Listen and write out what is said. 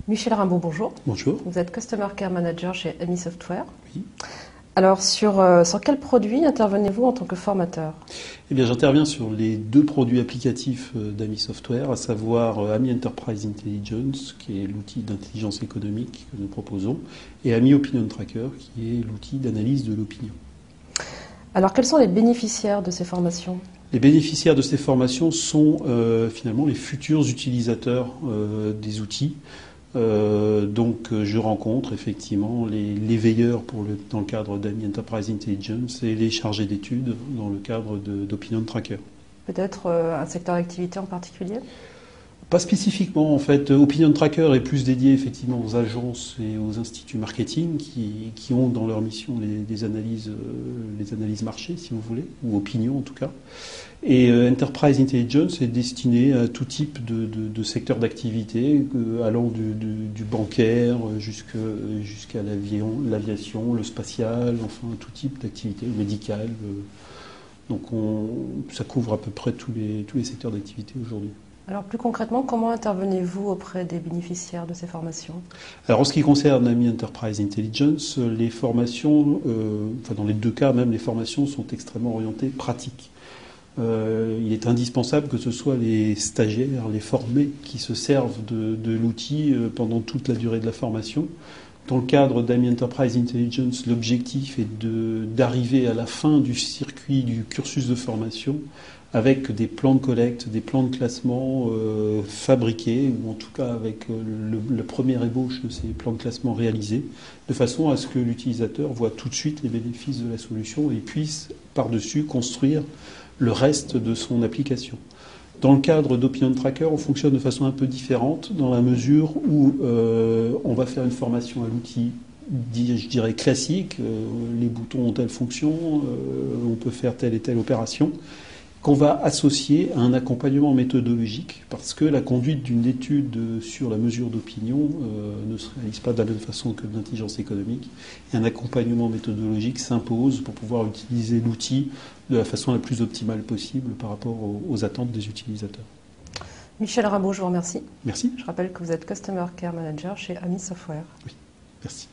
Michel Rimbaud, bonjour. Bonjour. Vous êtes Customer Care Manager chez AMI Software. Oui. Alors, sur quel produit intervenez-vous en tant que formateur? Eh bien, j'interviens sur les deux produits applicatifs d'AMI Software, à savoir AMI Enterprise Intelligence, qui est l'outil d'intelligence économique que nous proposons, et AMI Opinion Tracker, qui est l'outil d'analyse de l'opinion. Alors, quels sont les bénéficiaires de ces formations? Les bénéficiaires de ces formations sont finalement les futurs utilisateurs des outils. Donc je rencontre effectivement les veilleurs dans le cadre d'AMI Enterprise Intelligence et les chargés d'études dans le cadre d'Opinion Tracker. Peut-être un secteur d'activité en particulier? Pas spécifiquement, en fait. Opinion Tracker est plus dédié effectivement aux agences et aux instituts marketing qui ont dans leur mission les analyses marché, si vous voulez, ou opinion en tout cas. Et Enterprise Intelligence est destiné à tout type de secteur d'activité, allant du bancaire jusqu'à l'aviation, le spatial, enfin tout type d'activité, le médical. Donc ça couvre à peu près tous les secteurs d'activité aujourd'hui. Alors plus concrètement, comment intervenez-vous auprès des bénéficiaires de ces formations? Alors en ce qui concerne AMI Enterprise Intelligence, les formations, dans les deux cas même, les formations sont extrêmement orientées pratiques. Il est indispensable que ce soit les stagiaires, les formés qui se servent de l'outil pendant toute la durée de la formation. Dans le cadre d'AMI Enterprise Intelligence, l'objectif est d'arriver à la fin du circuit du cursus de formation avec des plans de collecte, des plans de classement fabriqués, ou en tout cas avec le premier ébauche de ces plans de classement réalisés, de façon à ce que l'utilisateur voit tout de suite les bénéfices de la solution et puisse par-dessus construire le reste de son application. Dans le cadre d'Opinion Tracker, on fonctionne de façon un peu différente, dans la mesure où on va faire une formation à l'outil, je dirais classique, les boutons ont telle fonction, on peut faire telle et telle opération, qu'on va associer à un accompagnement méthodologique, parce que la conduite d'une étude sur la mesure d'opinion ne se réalise pas de la même façon que l'intelligence économique. Et un accompagnement méthodologique s'impose pour pouvoir utiliser l'outil de la façon la plus optimale possible par rapport aux attentes des utilisateurs. Michel Rimbaud, je vous remercie. Merci. Je rappelle que vous êtes Customer Care Manager chez AMI Software. Oui, merci.